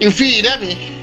You feel that me?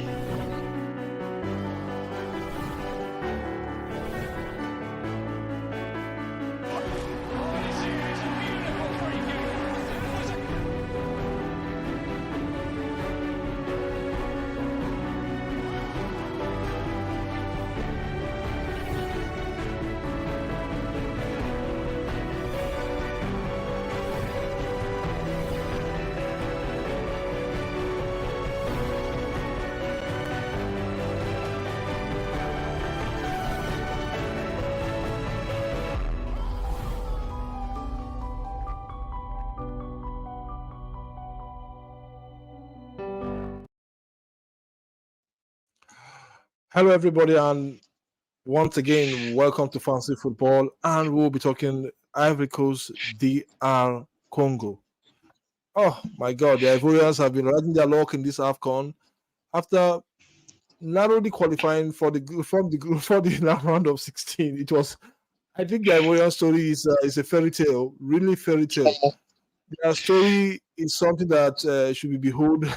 Hello, everybody, and once again, welcome to Fancy Football. And we'll be talking Ivory Coast, DR Congo. Oh my God, the Ivorians have been riding their luck in this AFCON after narrowly qualifying for the round of 16. It was, I think, the Ivorian story is a fairy tale, really fairy tale. Their story is something that should be behold.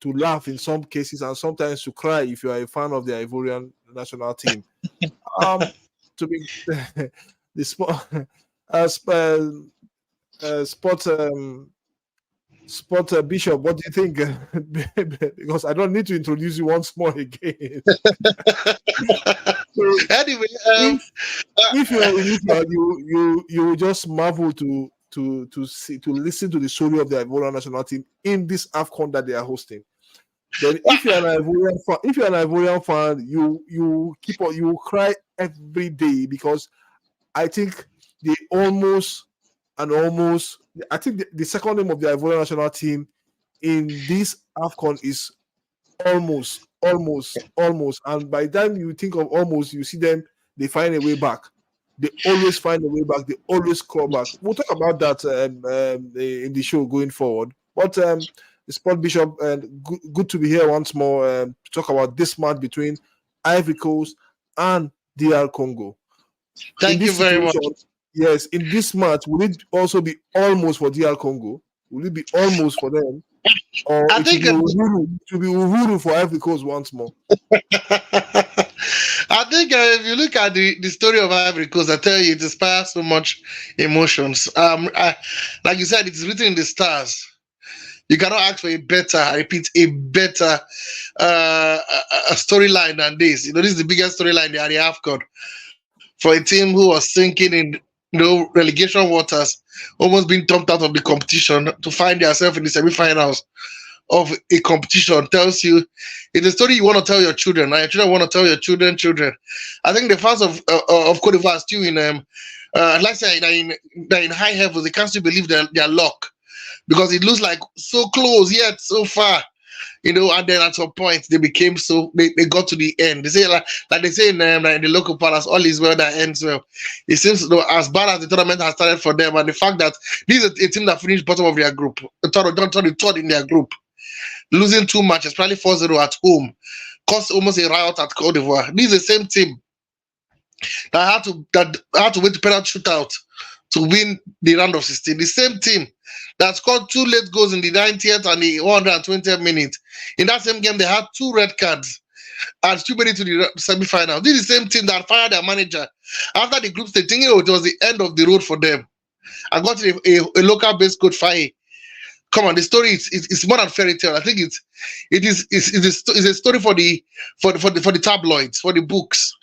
To laugh in some cases and sometimes to cry if you are a fan of the Ivorian national team. To be the sport, sport bishop, what do you think? Because I don't need to introduce you once more again. So Anyway, if you are in Israel, you will just marvel to listen to the story of the Ivorian national team in this AFCON that they are hosting. Then if you're an Ivorian fan, you cry every day because I think I think the second name of the Ivorian national team in this AFCON is almost. And by the time you think of almost, you see them, they find a way back. They always find a way back. They always crawl back. We'll talk about that in the show going forward. But the Sport Bishop, and good to be here once more to talk about this match between Ivory Coast and DR Congo. thank you very much. Yes, in this match, will it also be almost for DR Congo? Will it be almost for them? Or I think it will be Uhuru for Ivory Coast once more? I think if you look at the story of Ivory Coast, I tell you, it inspires so much emotions. Like you said, it's written in the stars. You cannot ask for a better storyline than this. This is the biggest storyline in the AFCON for a team who was sinking in relegation waters, almost being dumped out of the competition to find yourself in the semi-finals of a competition. Tells you it's a story you want to tell your children. Your children want to tell your children. I think the fans of Cote d'Ivoire are still in let's say they're in high heavens. They can't still believe their luck. Because it looks like so close yet so far, and then at some point they became they got to the end. They say like they say in the local palace, all is well that ends well. It seems as bad as the tournament has started for them, and the fact that this is a team that finished bottom of their group, third in their group, losing 2 matches, probably 4-0 at home, caused almost a riot at Cote d'Ivoire. This is the same team that had to wait to penalty shootout to win the round of 16. The same team that scored 2 late goals in the 90th and the 120th minute. In that same game, they had 2 red cards and still made it to the semi-final. This is the same team that fired their manager after the group stage, thinking it was the end of the road for them. I got a local-based coach fire. Come on, the story is more than fairy tale. I think it's a story for the tabloids, for the books.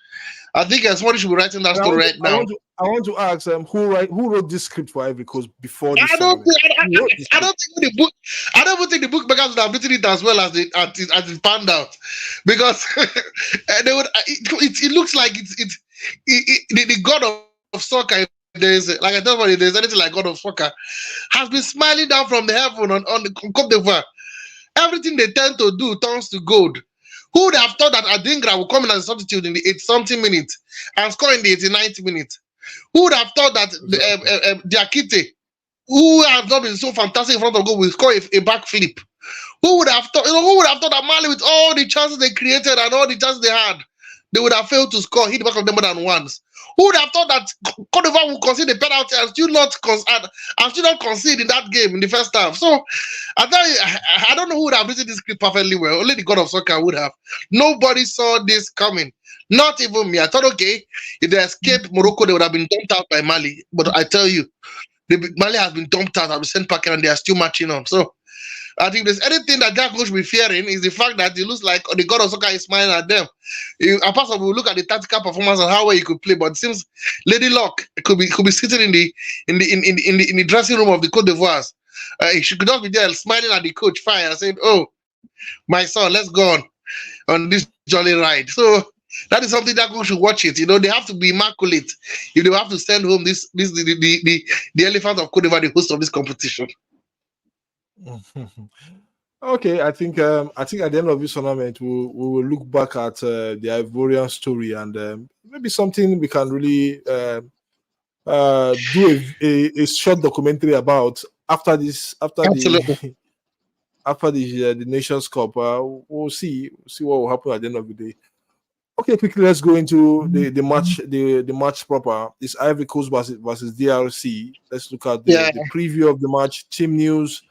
I think somebody should be writing that story right now. I want to ask who wrote this script for Ivory Coast before this? I don't think the book makers would have written it as well as it panned out, because they would. It looks like it's the god of soccer. There's like I tell you, there's anything like God of soccer, has been smiling down from the heaven on the Cote d'Ivoire. Everything they tend to do turns to gold. Who would have thought that Adingra would come in as a substitute in the 80-something minute and score in the 89th minute? Who would have thought that Diakite, who has not been so fantastic in front of goal, will score a backflip? Who would have thought? Who would have thought that Mali, with all the chances they created and all the chances they had, they would have failed to score, hit the back of them more than once? Who would have thought that Cote d'Ivoire would concede the penalty and still not concede in that game in the first half? So I tell you, I don't know who would have written this script perfectly well. Only the God of soccer would have. Nobody saw this coming. Not even me. I thought, okay, if they escaped Morocco, they would have been dumped out by Mali. But I tell you, Mali has been dumped out, have been sent back, and they are still marching on. So I think there's anything that Jack should be fearing is the fact that it looks like the God of soccer is smiling at them. Apart from we look at the tactical performance and how well he could play, but it seems Lady Luck could be sitting in the dressing room of the Cote d'Ivoire. She could not be there smiling at the coach, fine, and saying, "Oh, my son, let's go on this jolly ride." So that is something that we should watch it. They have to be immaculate if they have to send home the elephant of Cote d'Ivoire, the host of this competition. Okay, I think at the end of this tournament we will look back at the Ivorian story and maybe something we can really do a short documentary about after the Nations Cup. We'll see what will happen at the end of the day. Okay, quickly let's go into the match. The match proper is Ivory Coast versus DRC. Let's look at the preview of the match, team news,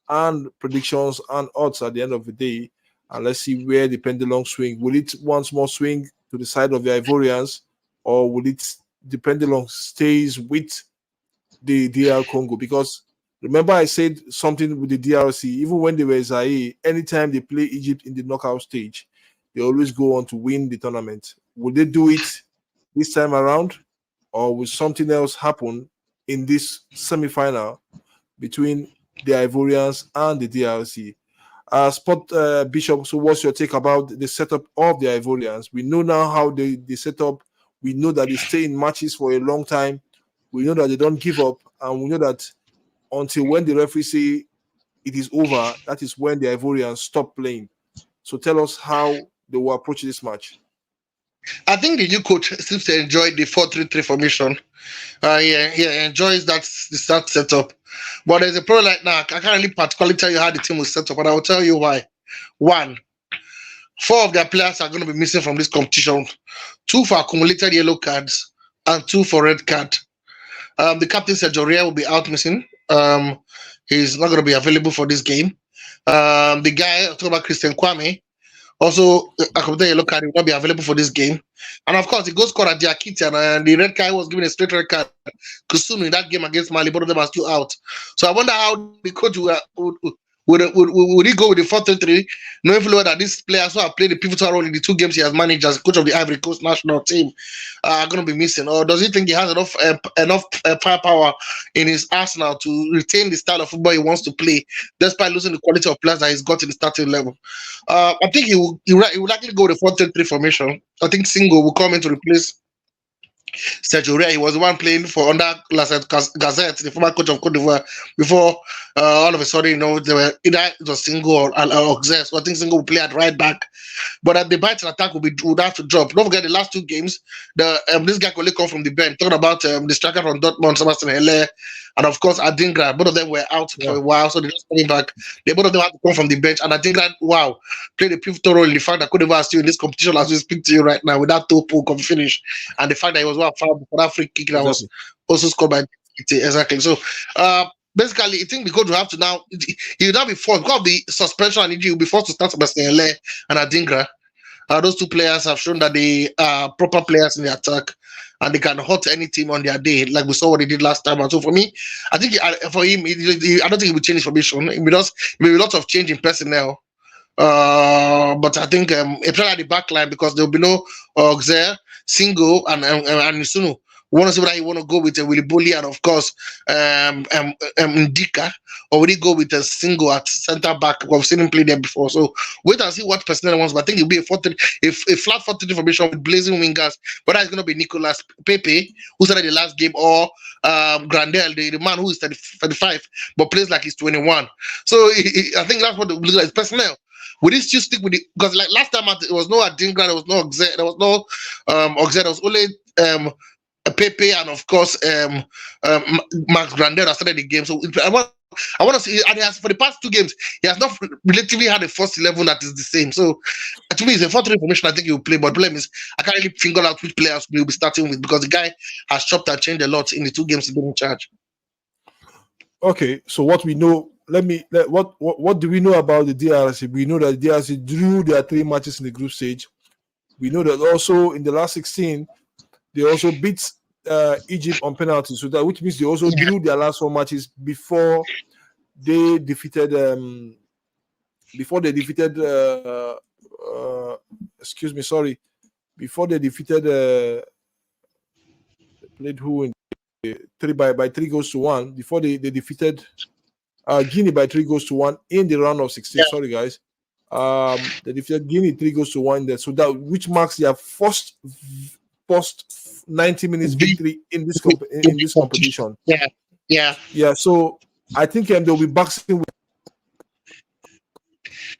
and predictions and odds at the end of the day, and let's see where the pendulum swing. Will it once more swing to the side of the Ivorians, or will the pendulum stays with the DR Congo? Because remember I said something with the DRC, even when they were Zaire, anytime they play Egypt in the knockout stage, they always go on to win the tournament. Will they do it this time around, or will something else happen in this semi-final between the Ivorians and the DRC? Sport Bishop, so what's your take about the setup of the Ivorians? We know now how they set up. We know that they stay in matches for a long time. We know that they don't give up, and we know that until when the referee say it is over, that is when the Ivorians stop playing. So tell us how they will approach this match. I think the new coach seems to enjoy the 4-3-3 formation. He enjoys that setup. But there's a problem like now. I can't really particularly tell you how the team was set up, but I will tell you why. 1, 4 of their players are going to be missing from this competition. 2 for accumulated yellow cards and 2 for red card. The captain Sergio Ria will be out missing. He's not going to be available for this game. The guy, talking about Christian Kwame, also accumulated yellow card, will not be available for this game. And of course, the goal scorer Diakitian and the red card was given a straight red card. Kusunu in that game against Mali, both of them are still out. So I wonder how the coach would he go with the 4-3-3, knowing fully well that these players who have played a pivotal role in the 2 games he has managed as coach of the Ivory Coast national team are going to be missing? Or does he think he has enough firepower in his arsenal to retain the style of football he wants to play, despite losing the quality of players that he's got in the starting level? I think he will likely go with the 4-3-3 formation. I think Singo will come in to replace Sergio Ria. He was the one playing for under Gazette, the former coach of Cote d'Ivoire, before all of a sudden, they were either it was Singo or Auxerre. So I think Singo will play at right back. But at the bites and attack would have to drop. Don't forget the last 2 games, this guy could only come from the bench. Talking about the striker from Dortmund, Sebastian Haller, and of course Adingra. Both of them were out for a while, so they're just coming back. Both of them had to come from the bench, and Adingra, played a pivotal role in the fact that Cote d'Ivoire is still in this competition as we speak to you right now with that 2-pool finish, and the fact that he was fouled for that free kick that was also scored by exactly. So basically, I think the coach will have to now, he will now be forced, because of the suspension and injury, he will be forced to start Sebastian Haller and Adingra. Those 2 players have shown that they are proper players in the attack and they can hurt any team on their day, like we saw what they did last time. And so for me, I think for him, I don't think he will change his formation. It will be lots of change in personnel. But I think a player at the back line, because there will be no Auxerre, Singo, and Nisunu. We want to see whether you want to go with a Willy Bully and of course Ndika, or will he go with a Single at centre back? We've seen him play there before, so wait and see what personnel wants. But I think it'll be a flat 4-3 formation with blazing wingers. Whether it's going to be Nicolas Pepe, who started the last game, or Grandel, the man who is 35 but plays like he's 21. So I think that's what the look like personnel. Will this still stick with it? Because like last time there was no Adingra, there was no Auxerre, there was no Auxerre, there was only Pepe and of course Max Grandel that started the game. So I want I want to see, and he has, for the past 2 games, he has not relatively had a first 11 that is the same. So to me, it's a 4-3 formation. I think he will play, but the problem is I can't really figure out which players we will be starting with because the guy has chopped and changed a lot in the 2 games he's been in charge. Okay, so what we know, what do we know about the DRC? We know that the DRC drew their 3 matches in the group stage. We know that also in the last 16, they also beat Egypt on penalties, so that which means they also drew their last 4 matches before they defeated played who in 3 goals to 1 before they defeated Guinea by 3 goals to 1 in the round of 16. Sorry guys, they defeated Guinea 3 goals to 1 there, so that which marks their first 90 minutes victory in this competition. Yeah. So I think they'll be boxing with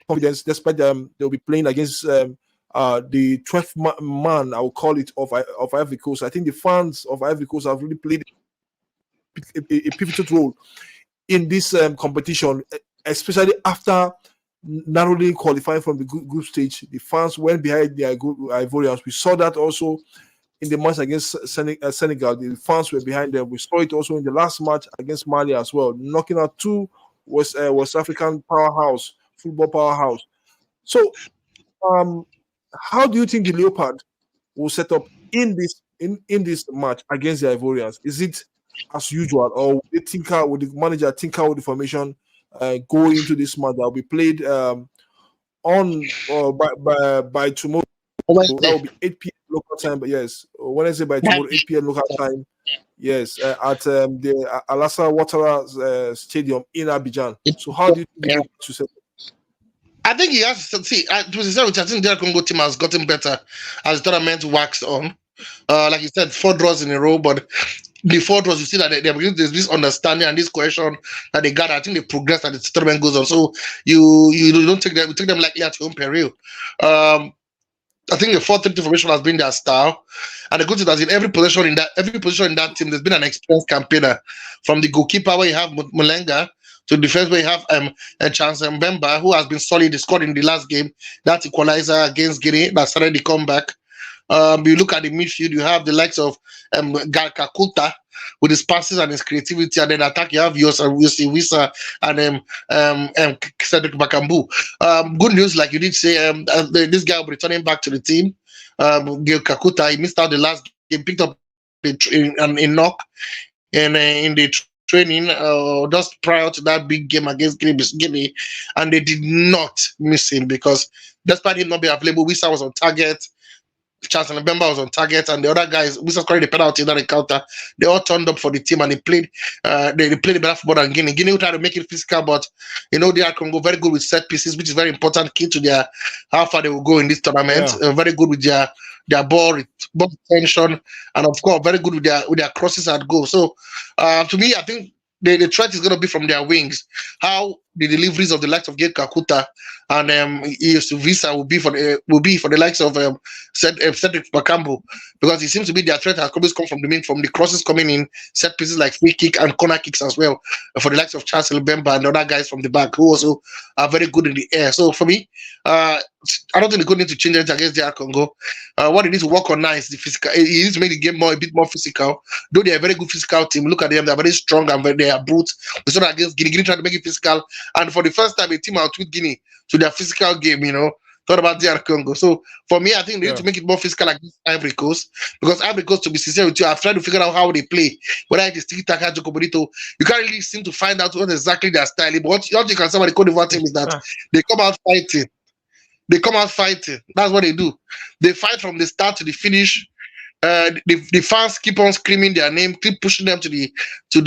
confidence, despite they'll be playing against the 12th man, I will call it, of Ivory Coast. I think the fans of Ivory Coast have really played a pivotal role in this competition, especially after narrowly qualifying from the group stage. The fans went behind the Ivorians. We saw that also in the match against Senegal. The fans were behind them. We saw it also in the last match against Mali as well, knocking out 2 West African football powerhouse. So, how do you think the Leopard will set up in this match against the Ivorians? Is it as usual, or will the manager tinker with the formation go into this match that will be played by tomorrow? That will be 8 p.m. local time, but yes, Wednesday by tomorrow, 8 p.m. local time. Yes, at the Alassane Ouattara Stadium in Abidjan. So, how do you think to set up? I think he has to see. I think DR Congo team has gotten better as the tournament waxed on. Like you said, 4 draws in a row, but the 4 draws, you see that there's this understanding and this cohesion that they got. I think they progress as the tournament goes on. So you don't take them, you take them lightly at your own peril. I think the 4-3 formation has been their style, and the good thing is in every position in that team, there's been an experienced campaigner, from the goalkeeper where you have Mulenga, to the defense where you have Chance Mbemba, who has been solid. He scored in the last game, that equalizer against Guinea that started the comeback. You look at the midfield, you have the likes of Kakulta with his passes and his creativity, and then attack you have Wisa and Cedric Bakambu. Good news, like you did say, this guy will be returning back to the team. Kakulta, he missed out the last game, picked up in knock in the training just prior to that big game against Guinea, and they did not miss him because despite him not being available, Wisa was on target, Charles and Mbemba was on target, and the other guys, Wisa scored the penalty in that encounter. They all turned up for the team and they played the better football than Guinea. Guinea will try to make it physical, but DR Congo very good with set pieces, which is very important key to their how far they will go in this tournament. Very good with their ball retention, and of course very good with their crosses at goal. So to me, I think the threat is going to be from their wings. How the deliveries of the likes of Gabe Kakuta and Visa will be for the likes of Cedric Bakambu, because it seems to be their threat has always come from the crosses coming in, set pieces like free kick and corner kicks as well, for the likes of Charles Bemba and the other guys from the back who also are very good in the air. So for me, I don't think they could need to change it against DR Congo. What they need to work on now is the physical. It needs to make the game a bit more physical. Though they are a very good physical team, look at them; they are very strong and they are brute. We saw that against Guinea. Guinea tried to make it physical, and for the first time, a team outwit Guinea to their physical game. Thought about DR Congo. So for me, I think they need to make it more physical against Ivory Coast, because Ivory Coast, to be sincere with you, I've tried to figure out how they play. Whether it is tiki-taka, Joko Bonito, you can't really seem to find out what exactly their style is. But what you can say about the Cote d'Ivoire team is that they come out fighting. They come out fighting. That's what they do. They fight from the start to the finish. The fans keep on screaming their name, keep pushing them to the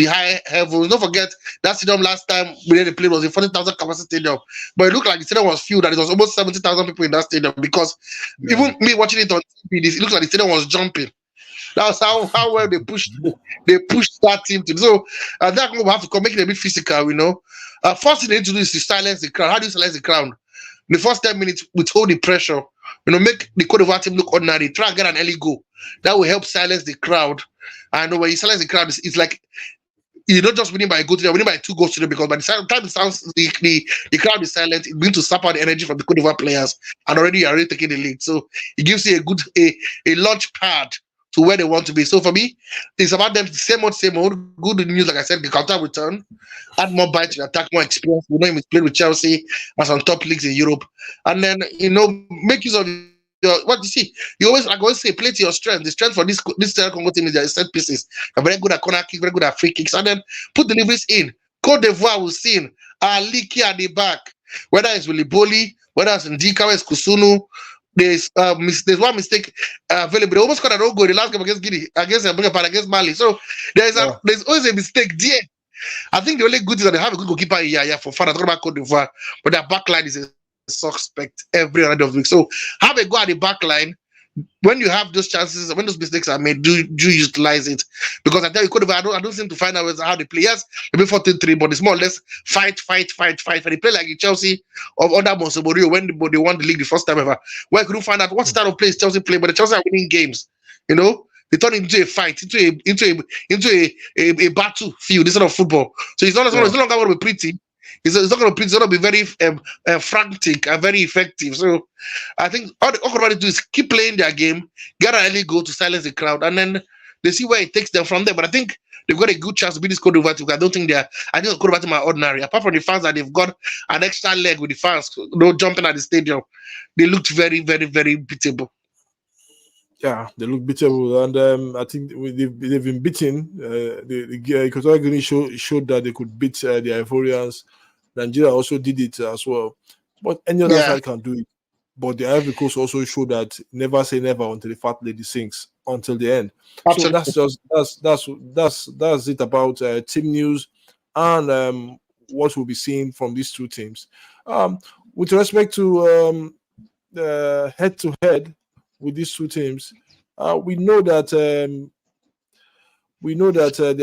high heavens. Don't forget that stadium last time we played was a 40,000 capacity stadium, but it looked like the stadium was filled, that it was almost 70,000 people in that stadium, because even me watching it on TV, it looks like the stadium was jumping. That's how well they pushed that team to. So that will have to make it a bit physical. First thing they need to do is to silence the crowd. How do you silence the crowd? The first 10 minutes, withhold the pressure. Make the Cote d'Ivoire team look ordinary. Try and get an early goal. That will help silence the crowd. And when you silence the crowd, it's like you're not just winning by a goal today, you're winning by 2 goals today, because by the time it sounds, the crowd is silent, it begins to sap out the energy from the Cote d'Ivoire players, and already you're already taking the lead. So it gives you a launch pad to where they want to be. So for me, it's about them same old. Good news, like I said, the counter return, add more bite to the attack, more experience. We know him played with Chelsea and some top leagues in Europe, and then make use of what you see. You always say, play to your strength. The strength for this DR Congo team is their set pieces. They're very good at corner kicks, very good at free kicks, and then put deliveries in. Cote d'Ivoire will see Aliki at the back, whether it's Willy Boli, whether it's Ndika, whether it's Kusunu. There's one mistake available. They almost got an own goal in the last game against Guinea, against Mali. So there's always a mistake there. I think the only good is that they have a good goalkeeper in Yaya for fun. I talk about Cote d'Ivoire, but their backline is a suspect every other week. So have a go at the backline. When you have those chances, when those mistakes are made, do utilize it. Because I tell you, Cote d'Ivoire, I don't seem to find out how they play. Yes, they play 4-3, but it's more or less fight. And they play like in Chelsea of under Monsoborio when they won the league the first time ever. Where I couldn't find out what style of play is Chelsea play, but the Chelsea are winning games. They turn it into a fight, into a battlefield instead of football. So it's no longer going to be pretty. It's not going to be pretty. It's going to be very frantic and very effective. So I think all they do is keep playing their game, get an early goal to silence the crowd, and then they see where it takes them from there. But I think they've got a good chance to beat this Cote d'Ivoire team. I think the Cote d'Ivoire team are ordinary. Apart from the fans that they've got an extra leg with the fans, jumping at the stadium, they looked very, very, very beatable. Yeah, they look beatable, and I think they've been beaten. The Equatorial Guinea showed that they could beat the Ivorians. Nigeria also did it as well, but any other side can do it. But the Ivory Coast also showed that never say never until the fat lady sings until the end. Absolutely. So that's it about team news and what we'll be seeing from these two teams. With respect to head to head with these two teams, we know that the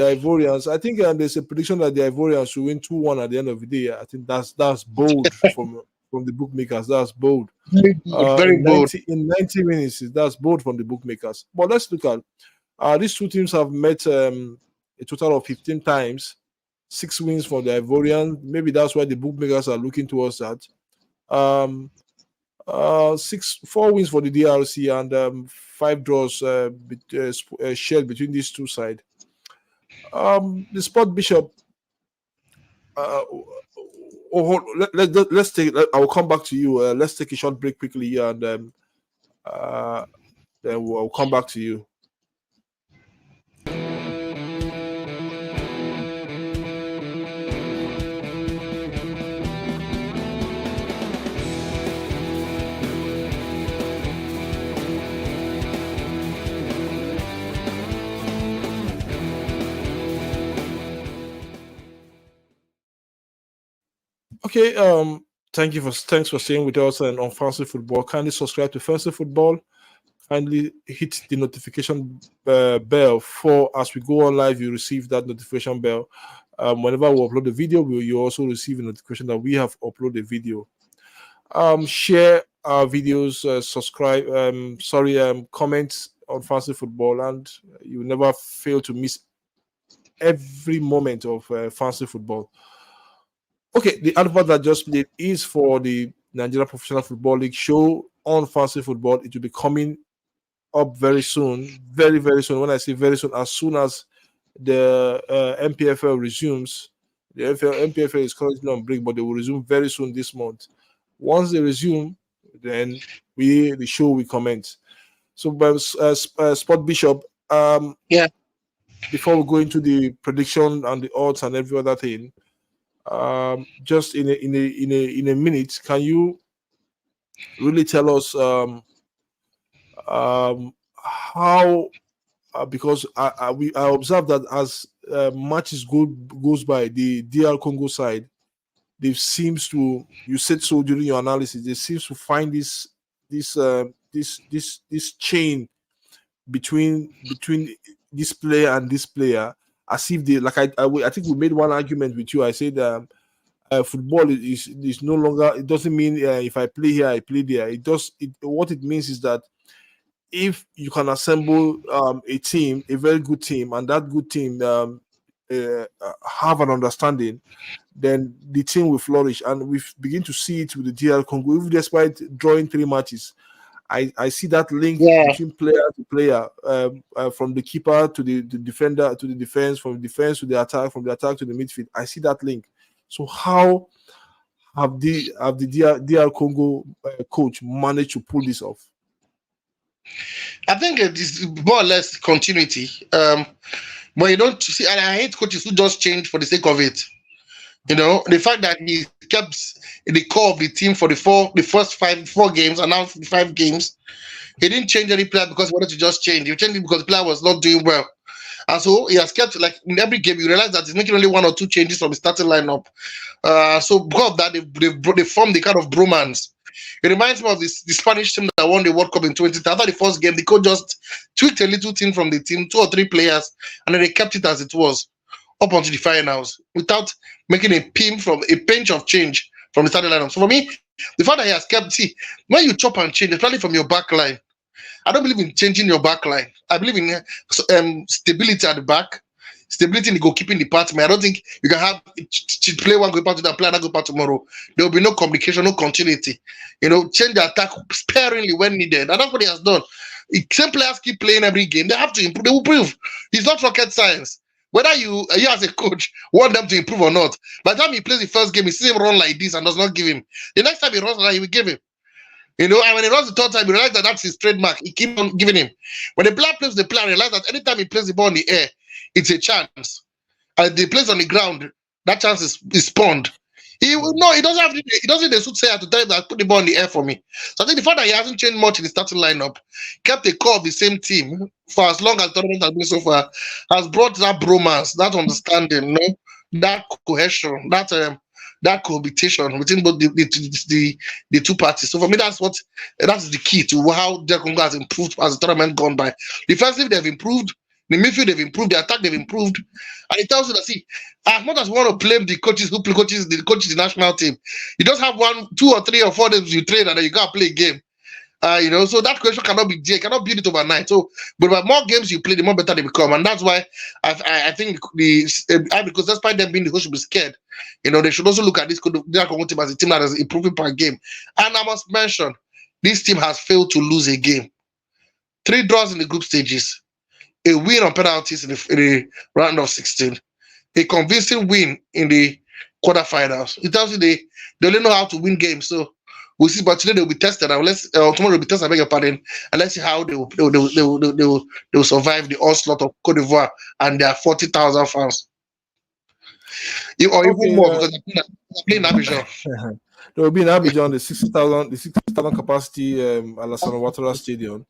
Ivorians. I think there's a prediction that the Ivorians will win 2-1 at the end of the day. I think that's bold from the bookmakers. That's bold. Very bold. In 90 minutes, that's bold from the bookmakers. But let's look at these two teams have met a total of 15 times. 6 wins for the Ivorians. Maybe that's why the bookmakers are looking towards that. 4 wins for the DRC and 5 draws shared between these two sides. The Sport Bishop. Let's take. I'll come back to you. Let's take a short break quickly here, and then we'll come back to you. Okay, thanks for staying with us and on Fancy Football. Kindly subscribe to Fancy Football. Kindly hit the notification bell for as we go on live. You receive that notification bell. Whenever we upload the video, you also receive a notification that we have uploaded a video. Share our videos, subscribe. Comment on Fancy Football, and you never fail to miss every moment of Fancy Football. Okay, the advert that just played is for the Nigeria Professional Football League show on Fancy Football. It will be coming up very soon, very, very soon. When I say very soon as the MPFL resumes. The MPFL is currently on break, but they will resume very soon this month. Once they resume, then the show will commence. So, Sport Bishop, before we go into the prediction and the odds and every other thing, just in a minute, can you really tell us how? Because I observed that as matches goes by, the DR Congo side, they seems to, you said so during your analysis, they seems to find this chain between this player and this player, as if they, like I think we made one argument with you. I said football is no longer, it doesn't mean if I play here I play there. What it means is that if you can assemble a team, a very good team, and that good team have an understanding, then the team will flourish. And we begin to see it with the DR Congo. Even despite drawing 3 matches, I see that link Yeah. between player to player, from the keeper to the defender to the defense, from the defense to the attack, from the attack to the midfield. I see that link. So how have the DR Congo coach managed to pull this off? I think it is more or less continuity. But you don't see, and I hate coaches who just change for the sake of it. The fact that he kept the core of the team for the first 4 games, and now 5 games, he didn't change any player because he wanted to just change. He changed it because the player was not doing well. And so he has kept, like, in every game, you realize that he's making only 1 or 2 changes from the starting lineup. So because of that, they formed the kind of bromance. It reminds me of the Spanish team that won the World Cup in 2010. After the first game, the coach just tweaked a little thing from the team, 2 or 3 players, and then they kept it as it was up until the finals without making a pinch of change from the starting lineup. So for me, the fact that he has kept, see, when you chop and change, especially from your back line, I don't believe in changing your back line. I believe in stability at the back, stability in the goalkeeping department. I don't think you can have play one go back to that, play another go back tomorrow. There will be no communication, no continuity. Change the attack sparingly when needed. And that's what he has done. If same players keep playing every game, they have to improve. They will improve. It's not rocket science. Whether you as a coach want them to improve or not, by the time he plays the first game, he sees him run like this and does not give him. The next time he runs like that, he will give him. And when he runs the third time, you realize that that's his trademark. He keeps on giving him. When the player plays the player, realize that anytime he plays the ball in the air, it's a chance. And he plays on the ground, that chance is spawned. He doesn't have. He doesn't need a soothsayer to tell him that put the ball in the air for me. So I think the fact that he hasn't changed much in the starting lineup, kept the core of the same team for as long as the tournament has been so far, has brought that bromance, that understanding, that cohesion, that cohabitation between both the 2 parties. So for me, that's the key to how DR Congo has improved as the tournament gone by. Defensively, they've improved. The midfield, they've improved. The attack, they've improved. And it tells you that, see, as much as we want to blame the coaches who play the national team, you just have 1, 2, or 3 or 4 days you train and then you can't play a game. So that question cannot be there. You cannot build it overnight. So, but the more games you play, the more better they become. And that's why I think because despite them being the host, should be scared. They should also look at this DR Congo team as a team that is improving per game. And I must mention, this team has failed to lose a game. 3 draws in the group stages, a win on penalties in the round of 16, a convincing win in the quarterfinals. It tells you they only know how to win games. So we'll see. But today they'll be tested. Tomorrow they'll be tested. I beg your pardon. And let's see how they will survive the onslaught of Cote d'Ivoire and their 40,000 fans. Or even more, because they're playing Abidjan. There will be in Abidjan the 60,000 capacity Alassane Ouattara Stadium.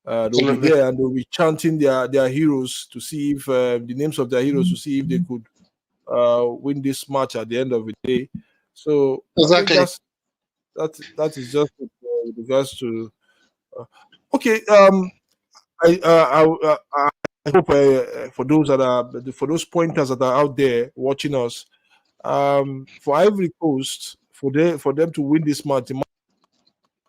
They'll be there and they'll be chanting their heroes to see if the names of their heroes to see if they could win this match at the end of the day. So exactly, that is just with regards to. Okay, I hope for those pointers that are out there watching us, for Ivory Coast, for them to win this match, the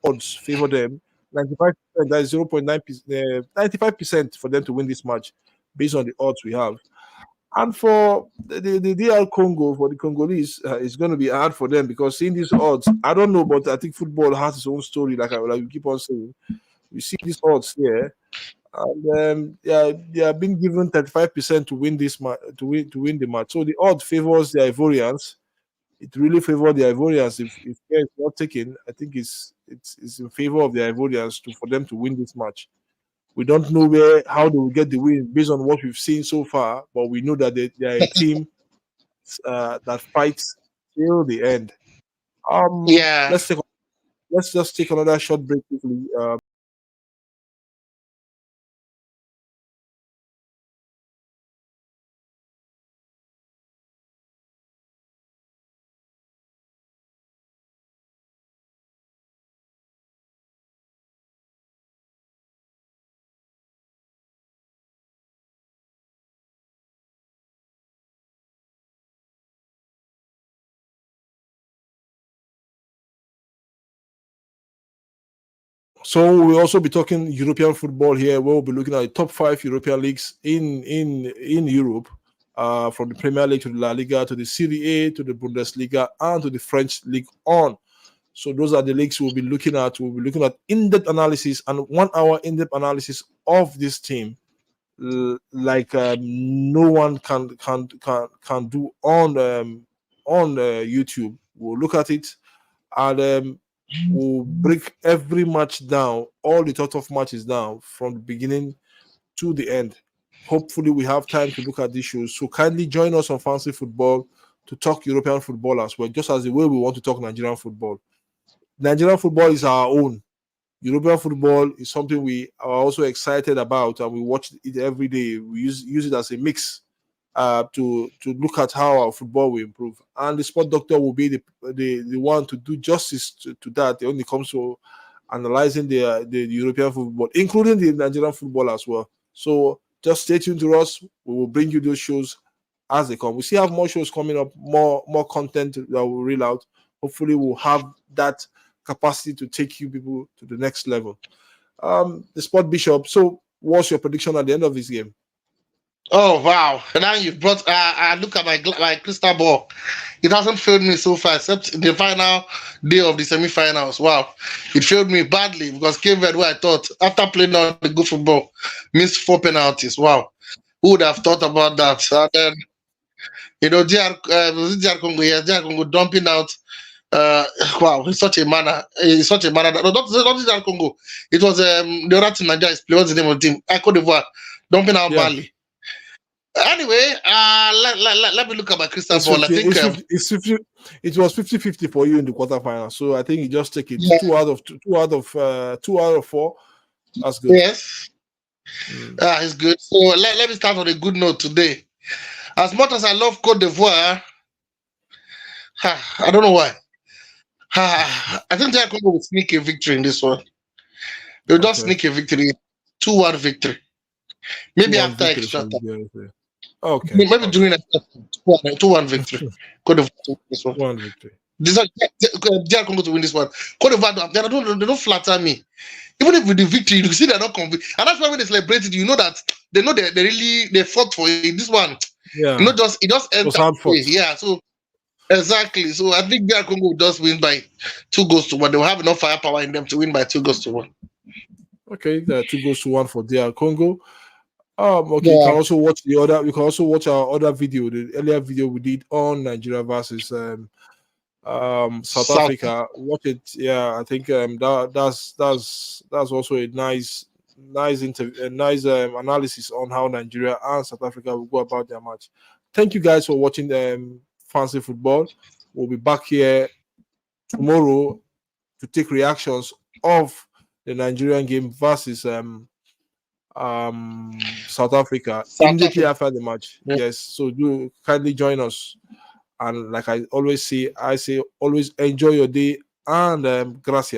odds favor them. 95%, that is 0.9%, 95% for them to win this match based on the odds we have. And for the DR Congo, for the Congolese, it's going to be hard for them because seeing these odds, I don't know, but I think football has its own story, like we keep on saying. We see these odds here, and they are being given 35% to win this match, to win the match. So the odds favors the Ivorians. It really favors the Ivorians. If care is not taken, I think it's in favor of the Ivorians for them to win this match. We don't know how they will get the win based on what we've seen so far, but we know that they are a team that fights till the end. Yeah. Let's just take another short break quickly. So we'll also be talking European football here. We'll be looking at the top 5 European leagues in Europe. from the Premier League to the La Liga to the Serie A to the Bundesliga and to the French League on. So those are the leagues we'll be looking at. We'll be looking at in-depth analysis and 1 hour in-depth analysis of this team, like no one can do on YouTube. We'll look at it and we'll break every match down, all the tough matches down from the beginning to the end. Hopefully, we have time to look at these shows. So kindly join us on Fancy Football to talk European football as well, just as the way we want to talk Nigerian football. Nigerian football is our own. European football is something we are also excited about, and we watch it every day. We use it as a mix to look at how our football will improve. And the sport doctor will be the one to do justice to that when it comes to analyzing the European football, including the Nigerian football as well. So just stay tuned to us. We will bring you those shows as they come. We still have more shows coming up, more content that we'll reel out. Hopefully, we'll have that capacity to take you people to the next level. The Sport Bishop. So, what's your prediction at the end of this game? Oh wow! And now you've brought. I look at my crystal ball. It hasn't failed me so far, except in the final day of the semi-finals. Wow, it failed me badly because Cape Verde, where I thought after playing all the good football, missed 4 penalties. Wow, who would have thought about that? And then was it DR Congo? Yeah, DR Congo dumping out. Wow, in such a manner. In such a manner that not DR Congo. It was the other team Nigeria is playing. What's the name of the team? Cote d'Ivoire dumping out Mali. Anyway, let me look at my crystal ball. I think it was 50-50 for you in the quarterfinal. So I think you just take it 2 out of 4. That's good. Yes. It's good. So let me start on a good note today. As much as I love Cote d'Ivoire, I don't know why. I think DR Congo will sneak a victory in this one. They'll just sneak a victory. 2-1 victory. Maybe after extra time. Okay. Maybe during extra time. 2-1 victory. Cote d'Ivoire to win this one. 1 victory. DR Congo to win this one. Cote d'Ivoire, they don't flatter me. Even if with the victory, you see they're not convinced. And that's why when they celebrate it, you know that they know they fought for it. This one, it just ends up. Yeah, so exactly. So I think DR Congo will just win by 2-1. They'll have enough firepower in them to win by 2-1. Okay, 2-1 for DR Congo. Okay, you can also watch you can also watch our other video, the earlier video we did on Nigeria versus South Africa. Watch it. Yeah, I think that's also a nice analysis on how Nigeria and South Africa will go about their match. Thank you guys for watching Fancy Football. We'll be back here tomorrow to take reactions of the Nigerian game versus South Africa immediately after the match. Yes, so do kindly join us. And like I always say, always enjoy your day and gracias.